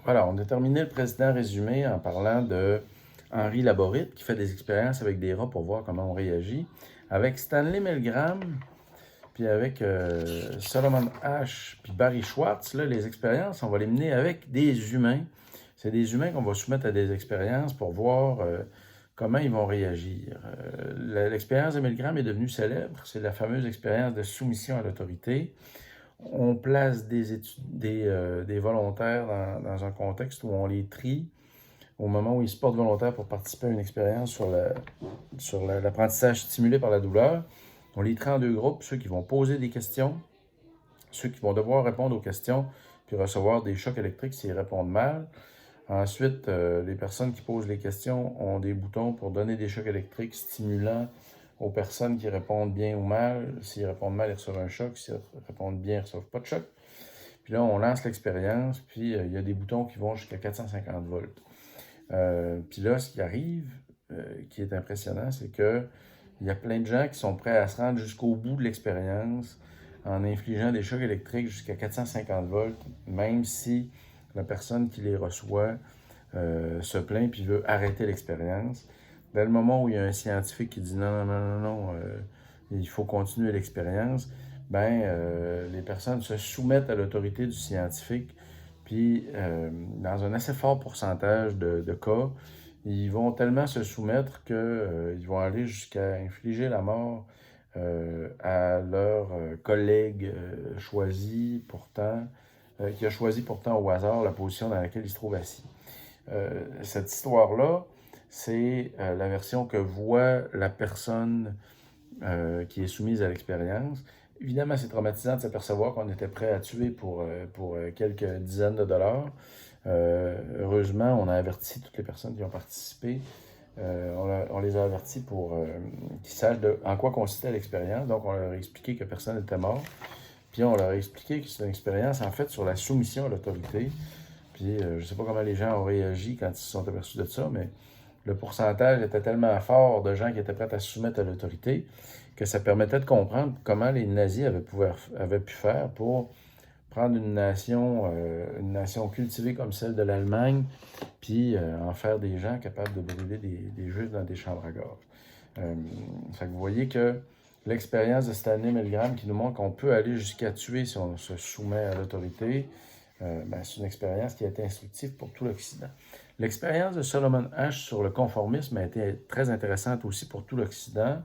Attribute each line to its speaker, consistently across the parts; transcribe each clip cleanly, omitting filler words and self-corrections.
Speaker 1: Voilà, on a terminé le président résumé en parlant de Henri Laborit qui fait des expériences avec des rats pour voir comment on réagit. Avec Stanley Milgram, puis avec Solomon Ash, puis Barry Schwartz, là, les expériences, on va les mener avec des humains. C'est des humains qu'on va soumettre à des expériences pour voir comment ils vont réagir. L'expérience de Milgram est devenue célèbre. C'est la fameuse expérience de soumission à l'autorité. On place des volontaires dans un contexte où on les trie au moment où ils se portent volontaires pour participer à une expérience sur l'apprentissage stimulé par la douleur. On les trie en deux groupes, ceux qui vont poser des questions, ceux qui vont devoir répondre aux questions, puis recevoir des chocs électriques s'ils répondent mal. Ensuite, les personnes qui posent les questions ont des boutons pour donner des chocs électriques stimulants aux personnes qui répondent bien ou mal. S'ils répondent mal, ils reçoivent un choc. S'ils répondent bien, ils ne reçoivent pas de choc. Puis là, on lance l'expérience, puis il y a des boutons qui vont jusqu'à 450 volts. Puis là, ce qui arrive, qui est impressionnant, c'est que il y a plein de gens qui sont prêts à se rendre jusqu'au bout de l'expérience en infligeant des chocs électriques jusqu'à 450 volts, même si la personne qui les reçoit se plaint puis veut arrêter l'expérience. Dès le moment où il y a un scientifique qui dit non, non, non, non, non, il faut continuer l'expérience, les personnes se soumettent à l'autorité du scientifique, puis dans un assez fort pourcentage de cas, ils vont tellement se soumettre qu'ils vont aller jusqu'à infliger la mort à leur collègue choisi pourtant, qui a choisi pourtant au hasard la position dans laquelle il se trouve assis. Cette histoire-là, c'est la version que voit la personne qui est soumise à l'expérience. Évidemment, c'est traumatisant de s'apercevoir qu'on était prêt à tuer pour quelques dizaines de dollars. Heureusement, on a averti toutes les personnes qui ont participé. On les a avertis pour qu'ils sachent en quoi consistait l'expérience. Donc, on leur a expliqué que personne n'était mort. Puis, on leur a expliqué que c'est une expérience, en fait, sur la soumission à l'autorité. Puis, je ne sais pas comment les gens ont réagi quand ils se sont aperçus de ça, mais le pourcentage était tellement fort de gens qui étaient prêts à se soumettre à l'autorité que ça permettait de comprendre comment les nazis avaient pu faire pour prendre une nation cultivée comme celle de l'Allemagne, puis en faire des gens capables de brûler des juifs dans des chambres à gaz. Fait que vous voyez que l'expérience de Stanley Milgram qui nous montre qu'on peut aller jusqu'à tuer si on se soumet à l'autorité, c'est une expérience qui a été instructive pour tout l'Occident. L'expérience de Solomon Asch sur le conformisme a été très intéressante aussi pour tout l'Occident.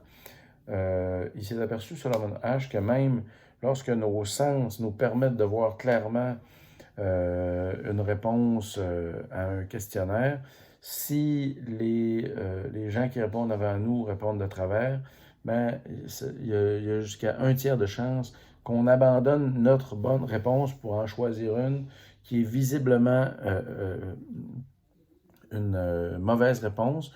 Speaker 1: Il s'est aperçu, Solomon Asch, que même lorsque nos sens nous permettent de voir clairement une réponse à un questionnaire, si les gens qui répondent avant nous répondent de travers, il y a jusqu'à un tiers de chance qu'on abandonne notre bonne réponse pour en choisir une qui est visiblement une mauvaise réponse,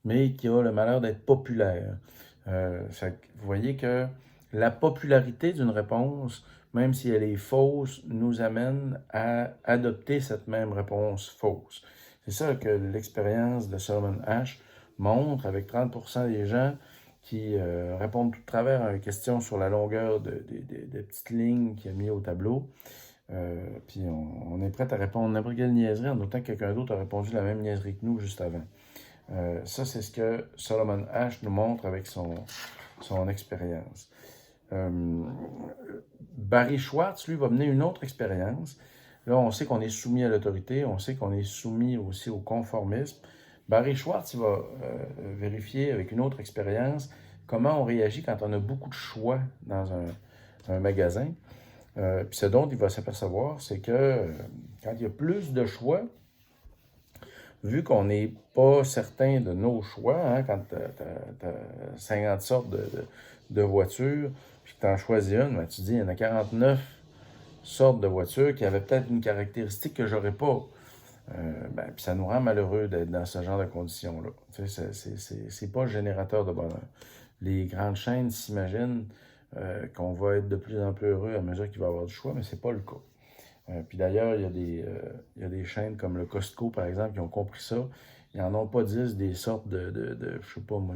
Speaker 1: mais qui a le malheur d'être populaire. Vous voyez que la popularité d'une réponse, même si elle est fausse, nous amène à adopter cette même réponse fausse. C'est ça que l'expérience de Solomon Asch montre avec 30% des gens qui répondent tout de travers à une question sur la longueur des petites lignes qu'il a mis au tableau. Puis on est prêt à répondre n'importe quelle niaiserie en autant que quelqu'un d'autre a répondu la même niaiserie que nous juste avant. Ça, c'est ce que Solomon Asch nous montre avec son expérience. Barry Schwartz, lui, va mener une autre expérience. Là, on sait qu'on est soumis à l'autorité, on sait qu'on est soumis aussi au conformisme. Barry Schwartz, il va vérifier avec une autre expérience comment on réagit quand on a beaucoup de choix dans un magasin. Puis ce dont il va s'apercevoir, c'est que quand il y a plus de choix, vu qu'on n'est pas certain de nos choix, hein, quand tu as 50 sortes de voitures, puis que tu en choisis une, tu dis, il y en a 49 sortes de voitures qui avaient peut-être une caractéristique que j'aurais pas. Puis ça nous rend malheureux d'être dans ce genre de conditions-là. C'est pas générateur de bonheur. Les grandes chaînes s'imaginent qu'on va être de plus en plus heureux à mesure qu'il va y avoir du choix, mais c'est pas le cas. Puis d'ailleurs, il y a des chaînes comme le Costco, par exemple, qui ont compris ça. Ils n'en ont pas 10 des sortes je sais pas moi,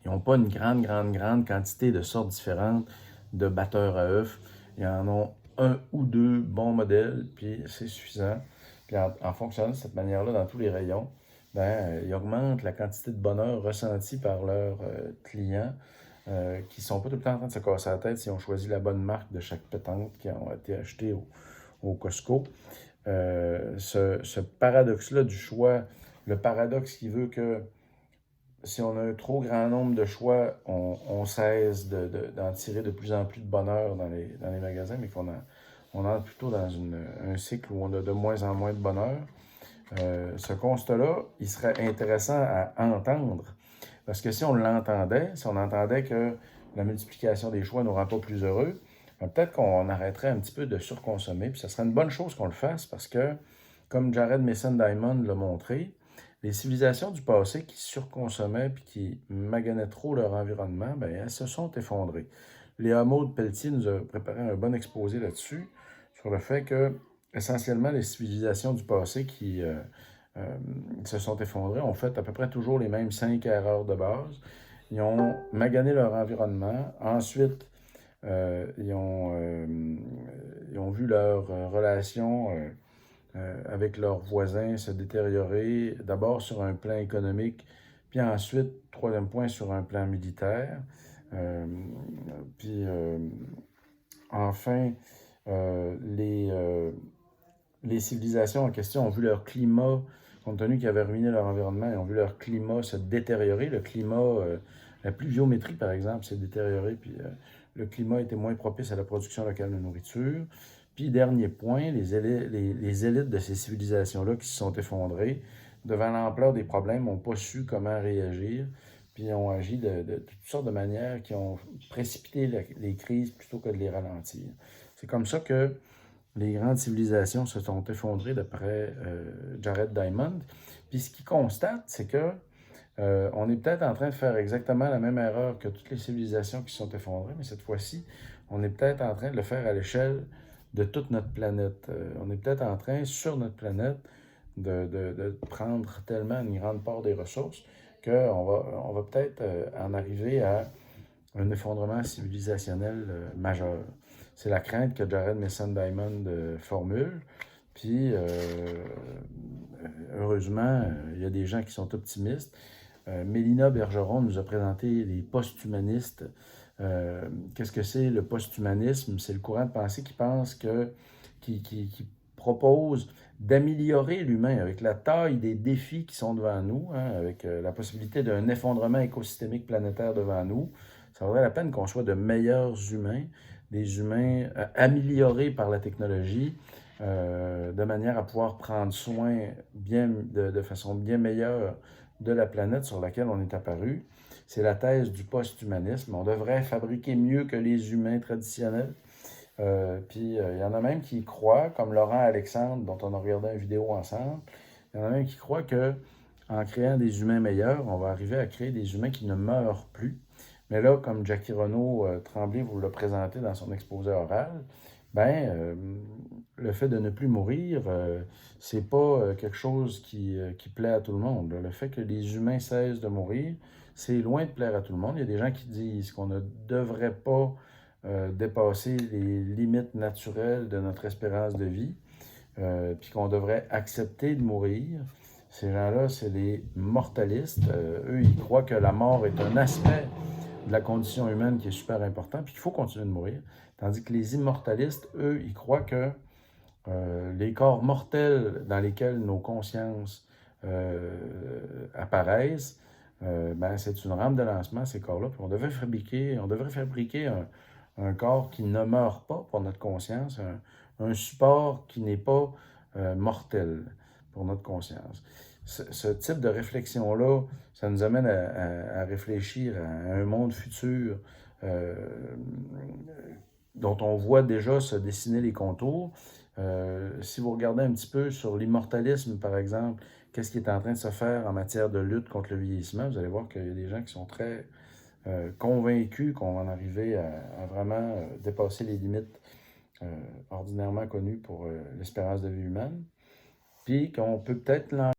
Speaker 1: Ils n'ont pas une grande quantité de sortes différentes de batteurs à œufs. Ils en ont un ou deux bons modèles, puis c'est suffisant. Puis en fonctionnant de cette manière-là dans tous les rayons, ben, ils augmentent la quantité de bonheur ressentie par leurs clients qui ne sont pas tout le temps en train de se casser la tête s'ils ont choisi la bonne marque de chaque pétanque qui ont été achetées au Costco. Ce paradoxe-là du choix, le paradoxe qui veut que si on a un trop grand nombre de choix, on cesse d'en tirer de plus en plus de bonheur dans les magasins, mais on entre plutôt dans un cycle où on a de moins en moins de bonheur. Ce constat-là, il serait intéressant à entendre, parce que si on l'entendait, si on entendait que la multiplication des choix ne nous rend pas plus heureux, ben peut-être qu'on arrêterait un petit peu de surconsommer, puis ce serait une bonne chose qu'on le fasse, parce que, comme Jared Mason Diamond l'a montré, les civilisations du passé qui surconsommaient puis qui maganaient trop leur environnement, ben, elles se sont effondrées. Léa Maud Pelletier nous a préparé un bon exposé là-dessus, sur le fait que, essentiellement, les civilisations du passé qui se sont effondrées ont fait à peu près toujours les mêmes 5 erreurs de base. Ils ont magané leur environnement. Ensuite, ils ont vu leurs relations avec leurs voisins se détériorer, d'abord sur un plan économique, puis ensuite, troisième point, sur un plan militaire. Euh, puis enfin, les civilisations en question ont vu leur climat, compte tenu qu'ils avaient ruiné leur environnement, ils ont vu leur climat se détériorer. Le climat, la pluviométrie, par exemple, s'est détériorée, puis le climat était moins propice à la production locale de nourriture. Puis, dernier point, les élites de ces civilisations-là qui se sont effondrées, devant l'ampleur des problèmes, n'ont pas su comment réagir, puis ont agi de toutes sortes de manières qui ont précipité les crises plutôt que de les ralentir. C'est comme ça que les grandes civilisations se sont effondrées d'après Jared Diamond. Puis ce qu'il constate, c'est que on est peut-être en train de faire exactement la même erreur que toutes les civilisations qui se sont effondrées, mais cette fois-ci, on est peut-être en train de le faire à l'échelle de toute notre planète. On est peut-être en train, sur notre planète, de prendre tellement une grande part des ressources on va peut-être en arriver à un effondrement civilisationnel majeur. C'est la crainte que Jared Mason Diamond formule. Puis, heureusement, il y a des gens qui sont optimistes. Mélina Bergeron nous a présenté les post-humanistes. Qu'est-ce que c'est le post-humanisme? C'est le courant de pensée qui propose d'améliorer l'humain avec la taille des défis qui sont devant nous, hein, avec la possibilité d'un effondrement écosystémique planétaire devant nous. Ça vaudrait la peine qu'on soit de meilleurs humains, des humains améliorés par la technologie, de manière à pouvoir prendre soin de façon bien meilleure de la planète sur laquelle on est apparu. C'est la thèse du post-humanisme. On devrait fabriquer mieux que les humains traditionnels. Puis il y en a même qui croient, comme Laurent Alexandre, dont on a regardé une vidéo ensemble, il y en a même qui croient que en créant des humains meilleurs, on va arriver à créer des humains qui ne meurent plus. Mais là, comme Jackie Renaud Tremblay vous l'a présenté dans son exposé oral, ben, le fait de ne plus mourir, c'est pas quelque chose qui plaît à tout le monde. Le fait que les humains cessent de mourir, c'est loin de plaire à tout le monde. Il y a des gens qui disent qu'on ne devrait pas dépasser les limites naturelles de notre espérance de vie, puis qu'on devrait accepter de mourir. Ces gens-là, c'est les mortalistes. Eux, ils croient que la mort est un aspect de la condition humaine qui est super important, puis qu'il faut continuer de mourir. Tandis que les immortalistes, eux, ils croient que les corps mortels dans lesquels nos consciences apparaissent, ben, c'est une rampe de lancement, ces corps-là. Puis on devrait fabriquer un corps qui ne meurt pas pour notre conscience, un support qui n'est pas mortel pour notre conscience. Ce type de réflexion-là, ça nous amène à réfléchir à un monde futur dont on voit déjà se dessiner les contours. Si vous regardez un petit peu sur l'immortalisme, par exemple, qu'est-ce qui est en train de se faire en matière de lutte contre le vieillissement, vous allez voir qu'il y a des gens qui sont très convaincus qu'on va en arriver à vraiment dépasser les limites ordinairement connues pour l'espérance de vie humaine, puis qu'on peut peut-être